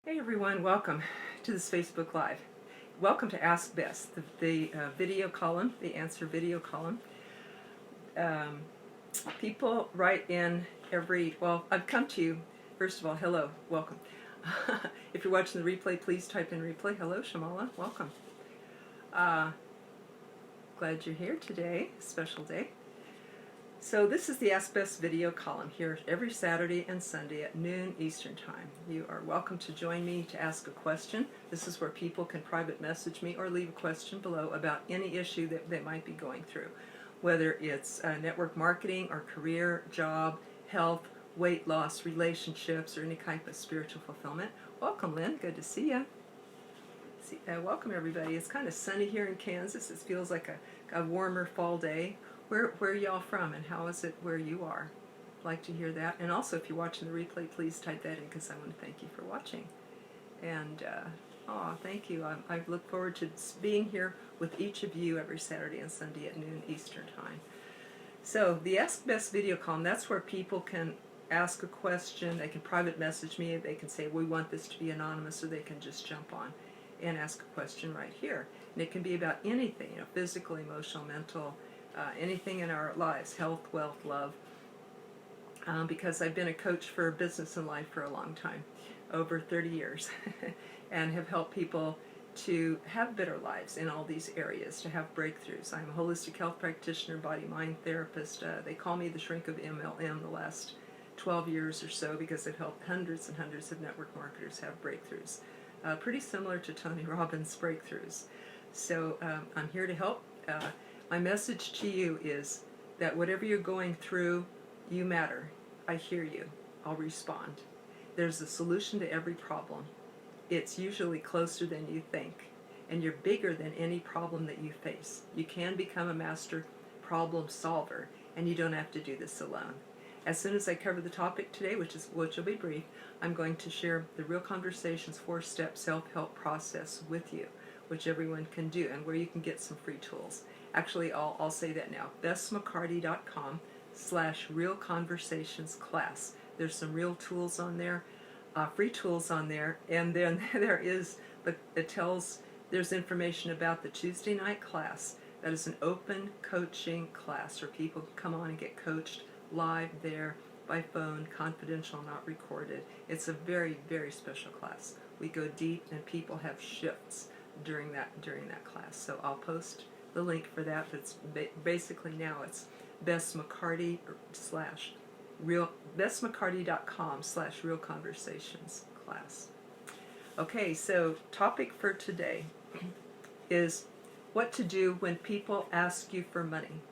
Hey everyone, welcome to this Facebook Live. Welcome to Ask Bess, the video column, the answer video column. People write in I've come to you, first of all, hello, welcome. If you're watching the replay, please type in replay. Hello, Shamala, welcome. Glad you're here today, special day. So this is the Ask Bess video column here every Saturday and Sunday at noon Eastern Time. You are welcome to join me to ask a question. This is where people can private message me or leave a question below about any issue that they might be going through, whether it's network marketing or career, job, health, weight loss, relationships, or any type of spiritual fulfillment. Welcome, Lynn. Good to see you. Welcome, everybody. It's kind of sunny here in Kansas. It feels like a warmer fall day. Where are y'all from, and how is it where you are? I'd like to hear that. And also, if you're watching the replay, please type that in, because I want to thank you for watching. And, thank you. I look forward to being here with each of you every Saturday and Sunday at noon Eastern Time. So, the Ask Bess video column, that's where people can ask a question. They can private message me. They can say, we want this to be anonymous, or they can just jump on and ask a question right here. And it can be about anything, physical, emotional, mental, anything in our lives, health, wealth, love, because I've been a coach for business and life for a long time, over 30 years, and have helped people to have better lives in all these areas, to have breakthroughs. I'm a holistic health practitioner, body-mind therapist. They call me the shrink of MLM the last 12 years or so, because I've helped hundreds and hundreds of network marketers have breakthroughs, pretty similar to Tony Robbins' breakthroughs. So I'm here to help. My message to you is that whatever you're going through, you matter. I hear you. I'll respond. There's a solution to every problem. It's usually closer than you think, and you're bigger than any problem that you face. You can become a master problem solver, and you don't have to do this alone. As soon as I cover the topic today, which will be brief, I'm going to share the Real Conversations 4-step self-help process with you, which everyone can do, and where you can get some free tools. Actually, I'll say that now. BessMcCarty.com/Real Conversations class. There's some real tools on there, free tools on there, and then there's information about the Tuesday night class. That is an open coaching class where people can come on and get coached live there by phone, confidential, not recorded. It's a very, very special class. We go deep, and people have shifts during that class. So I'll post the link for that. That's basically now it's BessMcCarty.com/Real Conversations class. Okay, so topic for today is what to do when people ask you for money.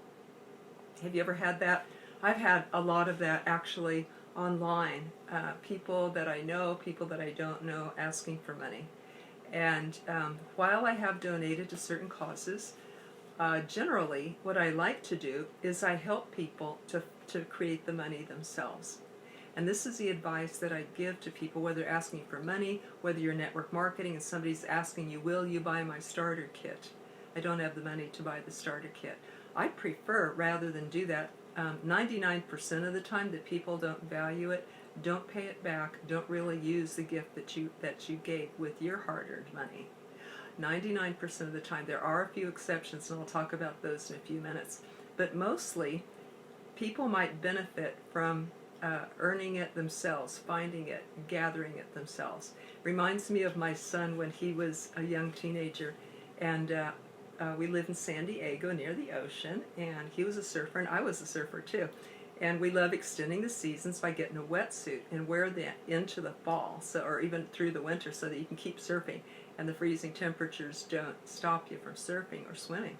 Have you ever had that? I've had a lot of that actually online. People that I know, people that I don't know, asking for money. And while I have donated to certain causes, generally what I like to do is I help people to create the money themselves. And this is the advice that I give to people, whether asking for money, whether you're network marketing and somebody's asking you, will you buy my starter kit? I don't have the money to buy the starter kit. I prefer, rather than do that, 99% of the time that people don't value it, don't pay it back, don't really use the gift that you gave with your hard-earned money. 99% of the time. There are a few exceptions, and I'll talk about those in a few minutes. But mostly, people might benefit from earning it themselves, finding it, gathering it themselves. Reminds me of my son when he was a young teenager, and we live in San Diego near the ocean, and he was a surfer, and I was a surfer too. And we love extending the seasons by getting a wetsuit and wear that into the fall, or even through the winter, so that you can keep surfing and the freezing temperatures don't stop you from surfing or swimming.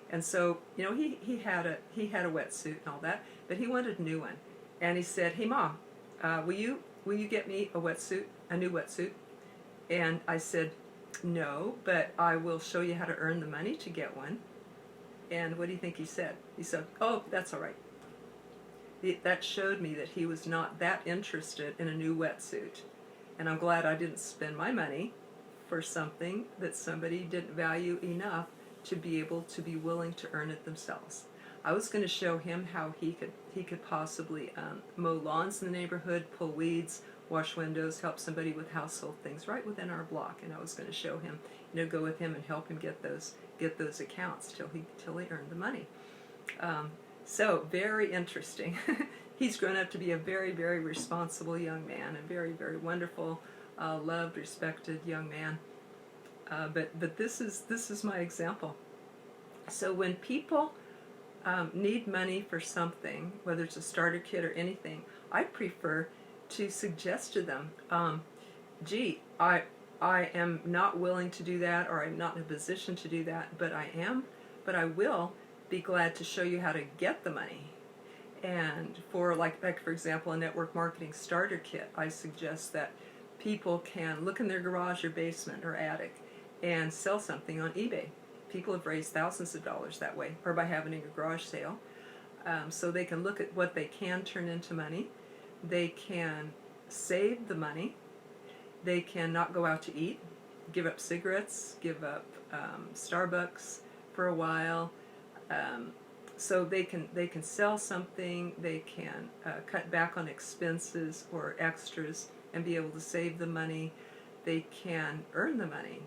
And so, he had a wetsuit and all that, but he wanted a new one. And he said, "Hey Mom, will you get me a new wetsuit?" And I said, "No, but I will show you how to earn the money to get one." And what do you think he said? He said, "Oh, that's all right." That showed me that he was not that interested in a new wetsuit. And I'm glad I didn't spend my money for something that somebody didn't value enough to be able to be willing to earn it themselves. I was going to show him how he could possibly mow lawns in the neighborhood, pull weeds, wash windows, help somebody with household things right within our block. And I was going to show him, go with him and help him get those accounts till he earned the money. So very interesting. He's grown up to be a very, very responsible young man, a very, very wonderful, loved, respected young man. But this is my example. So when people need money for something, whether it's a starter kit or anything, I prefer to suggest to them, gee, I am not willing to do that, or I'm not in a position to do that, but I will be glad to show you how to get the money. And for like for example, a network marketing starter kit, I suggest that people can look in their garage or basement or attic and sell something on eBay. People have raised thousands of dollars that way, or by having a garage sale. So they can look at what they can turn into money. They can save the money. They can not go out to eat, give up cigarettes, give up Starbucks for a while. So they can sell something. They can cut back on expenses or extras and be able to save the money. They can earn the money.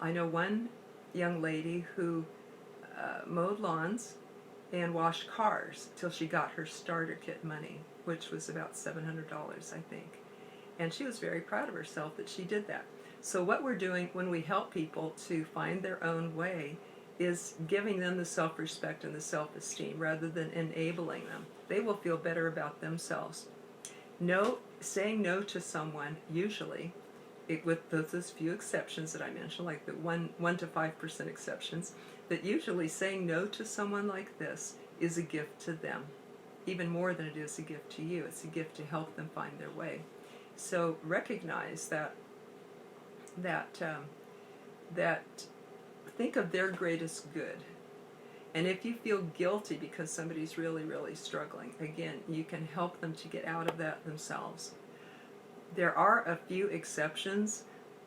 I know one young lady who mowed lawns and washed cars till she got her starter kit money, which was about $700, I think. And she was very proud of herself that she did that. So what we're doing when we help people to find their own way is giving them the self-respect and the self-esteem rather than enabling them. They will feel better about themselves. Saying no to someone, usually, with those few exceptions that I mentioned, like the 1 to 5% exceptions, that usually saying no to someone like this is a gift to them, even more than it is a gift to you. It's a gift to help them find their way. So recognize that think of their greatest good. And if you feel guilty because somebody's really, really struggling, again, you can help them to get out of that themselves. There are a few exceptions.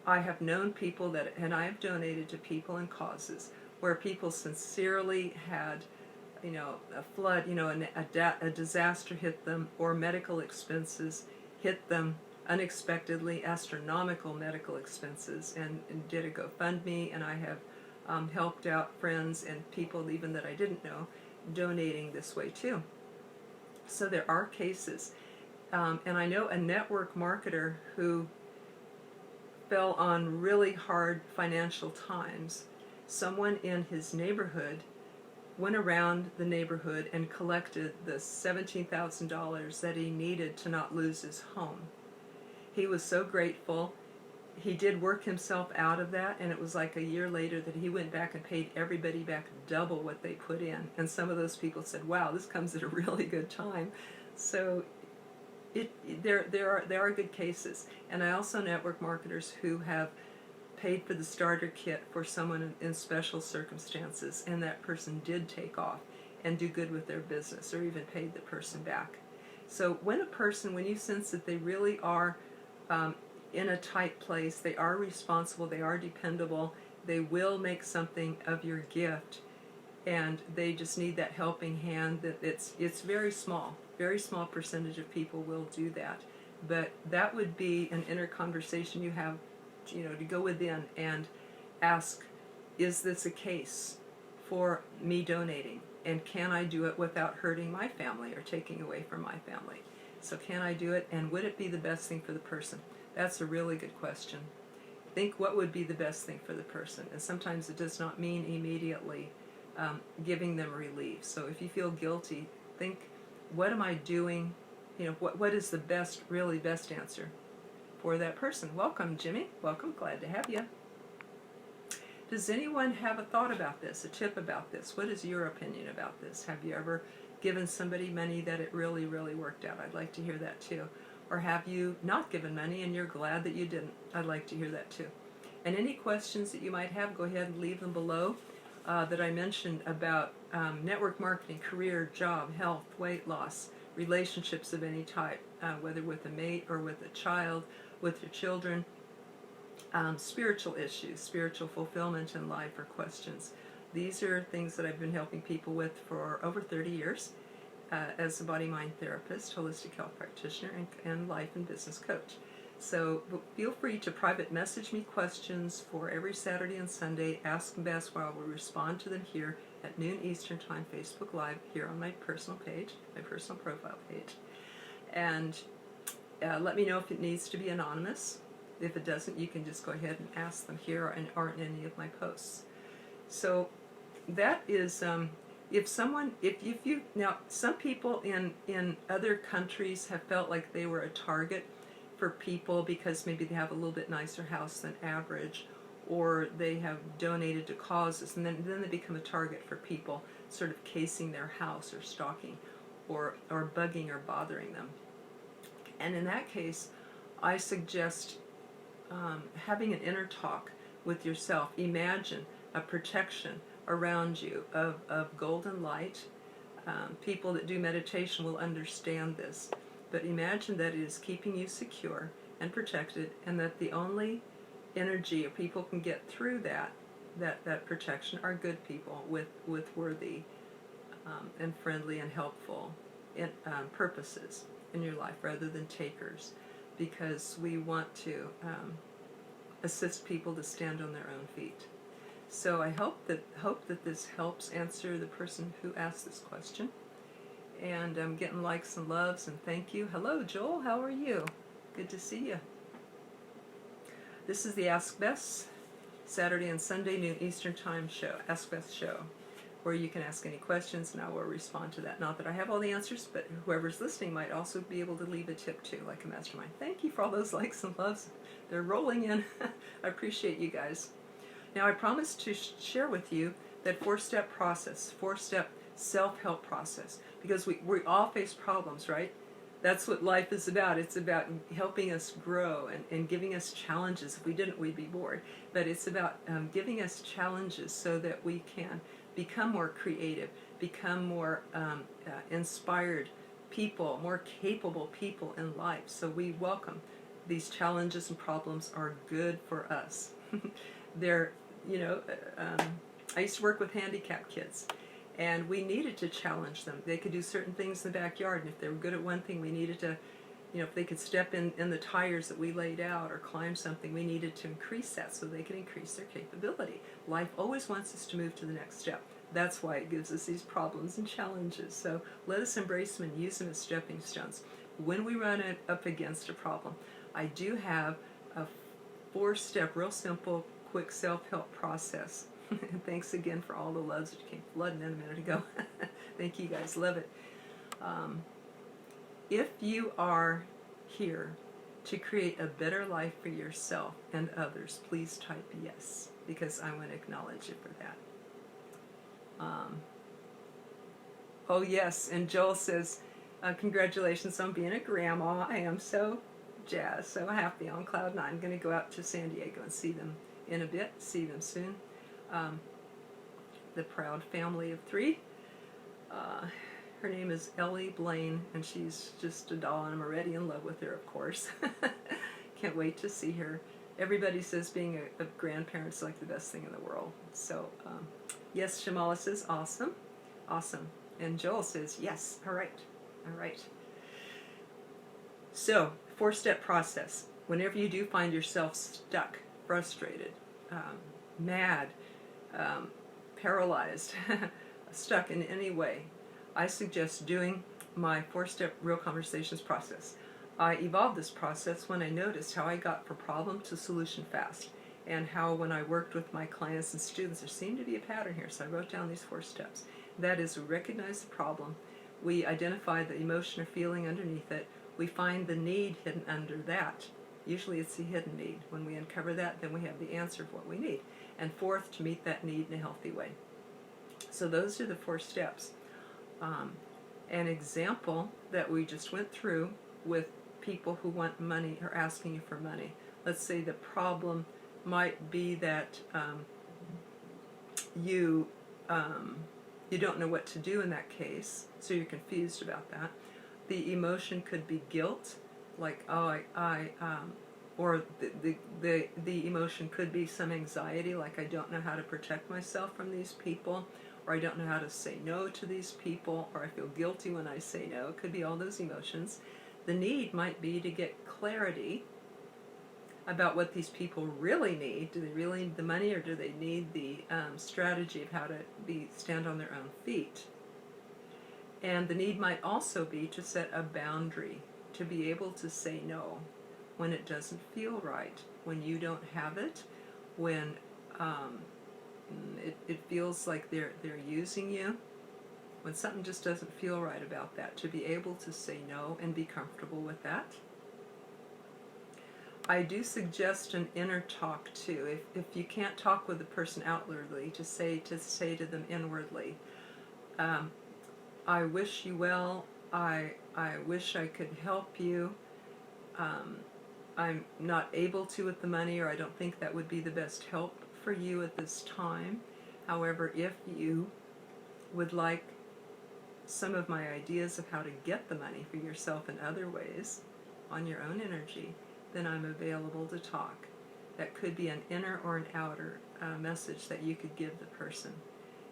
I have known people and I have donated to people and causes where people sincerely had, a flood, a disaster hit them, or medical expenses hit them unexpectedly, astronomical medical expenses, and did a GoFundMe, and I have helped out friends and people even that I didn't know donating this way too. So there are cases. And I know a network marketer who fell on really hard financial times. Someone in his neighborhood went around the neighborhood and collected the $17,000 that he needed to not lose his home. He was so grateful. He did work himself out of that, and it was like a year later that he went back and paid everybody back double what they put in. And some of those people said, wow, this comes at a really good time. So there are good cases. And I also network marketers who have paid for the starter kit for someone in special circumstances, and that person did take off and do good with their business, or even paid the person back. So when you sense that they really are in a tight place, they are responsible, they are dependable, they will make something of your gift, and they just need that helping hand. That it's very small percentage of people will do that, but that would be an inner conversation you have, to go within and ask, is this a case for me donating, and can I do it without hurting my family or taking away from my family? So can I do it, and would it be the best thing for the person? That's a really good question. Think what would be the best thing for the person, and sometimes it does not mean immediately giving them relief. So if you feel guilty, think, what am I doing? What is the really best answer for that person? Welcome, Jimmy. Welcome. Glad to have you. Does anyone have a thought about this, a tip about this? What is your opinion about this? Have you ever given somebody money that it really, really worked out? I'd like to hear that too. Or have you not given money and you're glad that you didn't? I'd like to hear that too. And any questions that you might have, go ahead and leave them below that I mentioned about network marketing, career, job, health, weight loss, relationships of any type, whether with a mate or with a child, with your children, spiritual issues, spiritual fulfillment in life, or questions. These are things that I've been helping people with for over 30 years. as a body-mind therapist, holistic health practitioner, and life and business coach. So feel free to private message me questions for every Saturday and Sunday. Ask Bess while we respond to them here at noon Eastern Time, Facebook Live, here on my personal page, my personal profile page. And let me know if it needs to be anonymous. If it doesn't, you can just go ahead and ask them here or in any of my posts. So that is, now some people in other countries have felt like they were a target for people because maybe they have a little bit nicer house than average, or they have donated to causes, and then they become a target for people sort of casing their house or stalking or bugging or bothering them. And in that case, I suggest having an inner talk with yourself. Imagine a protection around you of golden light. People that do meditation will understand this. But imagine that it is keeping you secure and protected, and that the only energy or people can get through that protection are good people with worthy and friendly and helpful purposes in your life, rather than takers, because we want to assist people to stand on their own feet. So I hope that this helps answer the person who asked this question. And I'm getting likes and loves, and thank you. Hello, Joel. How are you? Good to see you. This is the Ask Bess Saturday and Sunday noon Eastern Time show, Ask Bess show, where you can ask any questions, and I will respond to that. Not that I have all the answers, but whoever's listening might also be able to leave a tip too, like a mastermind. Thank you for all those likes and loves. They're rolling in. I appreciate you guys. Now, I promised to share with you that four-step process, four-step self-help process, because we all face problems, right? That's what life is about. It's about helping us grow and giving us challenges. If we didn't, we'd be bored. But it's about giving us challenges so that we can become more creative, become more inspired people, more capable people in life. So we welcome these challenges, and problems are good for us. They're, I used to work with handicapped kids, and we needed to challenge them. They could do certain things in the backyard, and if they were good at one thing, we needed to, if they could step in the tires that we laid out or climb something, we needed to increase that so they could increase their capability. Life always wants us to move to the next step. That's why it gives us these problems and challenges. So let us embrace them and use them as stepping stones. When we run up against a problem, I do have a four-step, real simple, quick self-help process. Thanks again for all the loves that came flooding in a minute ago. Thank you guys, love it. If you are here to create a better life for yourself and others, please type yes, because I want to acknowledge you for that. Oh yes, and Joel says, congratulations on being a grandma. I am so jazzed, so happy, on cloud nine. I'm going to go out to San Diego and see them in a bit, see them soon. The proud family of three. Her name is Ellie Blaine, and she's just a doll, and I'm already in love with her, of course. Can't wait to see her. Everybody says being a grandparent is like the best thing in the world. So, yes, Shamala says, awesome, awesome. And Joel says, yes, all right, all right. So, four-step process. Whenever you do find yourself stuck, frustrated, mad, paralyzed, stuck in any way, I suggest doing my four-step Real Conversations process. I evolved this process when I noticed how I got from problem to solution fast, and how when I worked with my clients and students, there seemed to be a pattern here, so I wrote down these 4 steps. That is, we recognize the problem, we identify the emotion or feeling underneath it, we find the need hidden under that. Usually it's the hidden need. When we uncover that, then we have the answer of what we need. And fourth, to meet that need in a healthy way. So those are the 4 steps. An example that we just went through with people who want money or asking you for money. Let's say the problem might be that you don't know what to do in that case, so you're confused about that. The emotion could be guilt, like, oh, or the emotion could be some anxiety, like I don't know how to protect myself from these people, or I don't know how to say no to these people, or I feel guilty when I say no. It could be all those emotions. The need might be to get clarity about what these people really need. Do they really need the money, or do they need the strategy of how to stand on their own feet? And the need might also be to set a boundary, to be able to say no when it doesn't feel right, when you don't have it, when it feels like they're using you, when something just doesn't feel right about that, to be able to say no and be comfortable with that. I do suggest an inner talk too. If you can't talk with the person outwardly, to say to them inwardly, I wish you well, I wish I could help you, I'm not able to with the money, or I don't think that would be the best help for you at this time. However, if you would like some of my ideas of how to get the money for yourself in other ways on your own energy, then I'm available to talk. That could be an inner or an outer message that you could give the person.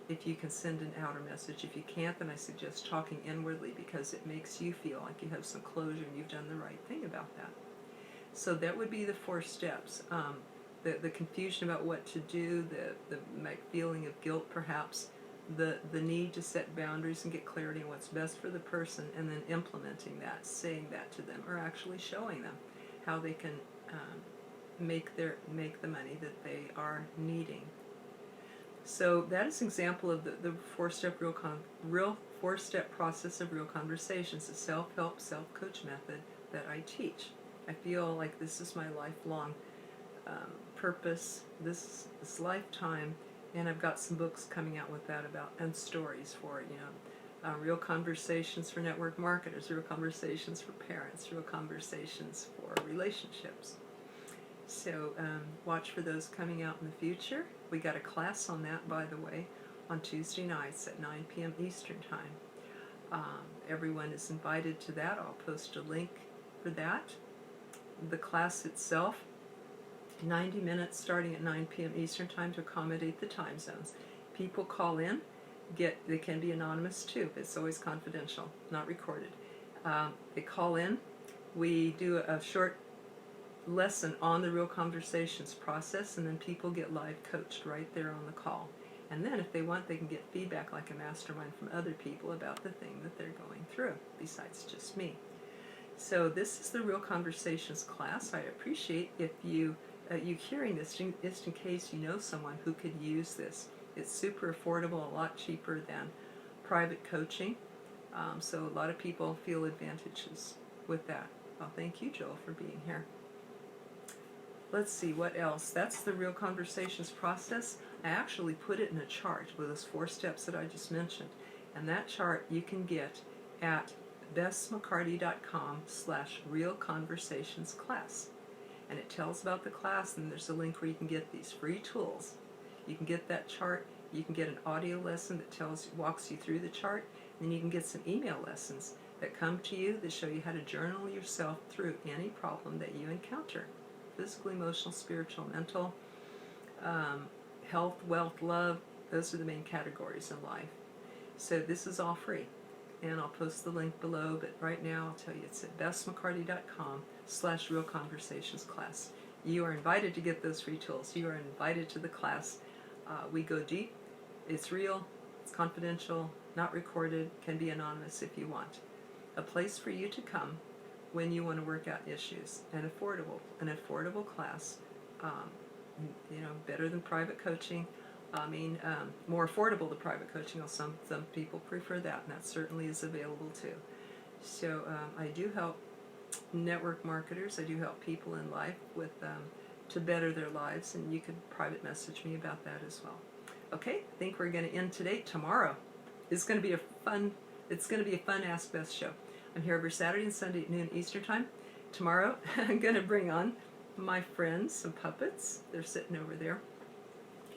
If you can send an outer message. If you can't, then I suggest talking inwardly, because it makes you feel like you have some closure and you've done the right thing about that. So that would be the 4 steps. The confusion about what to do, the feeling of guilt perhaps, the need to set boundaries and get clarity on what's best for the person, and then implementing that, saying that to them, or actually showing them how they can make the money that they are needing. So that is an example of the 4-step real 4-step process of real conversations, the self-help, self-coach method that I teach. I feel like this is my lifelong purpose, this lifetime, and I've got some books coming out with that and stories for it, real conversations for network marketers, real conversations for parents, real conversations for relationships. So watch for those coming out in the future. We got a class on that, by the way, on Tuesday nights at 9 p.m. Eastern Time. Everyone is invited to that. I'll post a link for that. The class itself, 90 minutes starting at 9 p.m. Eastern Time to accommodate the time zones. People call in. They can be anonymous too. It's always confidential, not recorded. They call in. We do a short lesson on the real conversations process, and then people get live coached right there on the call. And then if they want, they can get feedback like a mastermind from other people about the thing that they're going through, besides just me. So this is the Real Conversations class. I appreciate if you hearing this, just in case you know someone who could use this. It's super affordable, a lot cheaper than private coaching. So a lot of people feel advantages with that. Well, thank you, Joel, for being here. Let's see, what else? That's the Real Conversations process. I actually put it in a chart with those 4 steps that I just mentioned. And that chart you can get at bessmccarty.com/realconversationsclass. And it tells about the class, and there's a link where you can get these free tools. You can get that chart, you can get an audio lesson that walks you through the chart, and then you can get some email lessons that come to you that show you how to journal yourself through any problem that you encounter. Physical, emotional, spiritual, mental, health, wealth, love, those are the main categories in life. So this is all free, and I'll post the link below, but right now I'll tell you it's at bessmccarty.com/realconversationsclass. You are invited to get those free tools. You are invited to the class. We go deep. It's real. It's confidential, not recorded, can be anonymous if you want. A place for you to come when you want to work out issues. An affordable class, better than private coaching. More affordable than private coaching. Some people prefer that, and that certainly is available too. So I do help network marketers. I do help people in life with to better their lives, and you can private message me about that as well. Okay, I think we're going to end today. Tomorrow is going to be a fun Ask Bess show. I'm here every Saturday and Sunday at noon Eastern Time. Tomorrow, I'm going to bring on my friends, some puppets. They're sitting over there.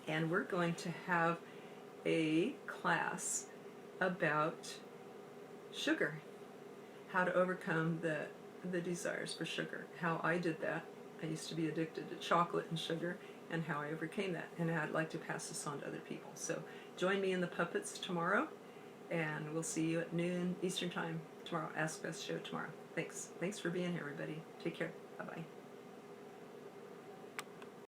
And we're going to have a class about sugar, how to overcome the desires for sugar, how I did that. I used to be addicted to chocolate and sugar, and how I overcame that. And I'd like to pass this on to other people. So join me in the puppets tomorrow, and we'll see you at noon Eastern Time tomorrow. Ask Bess show tomorrow. Thanks for being here, everybody. Take care. Bye-bye.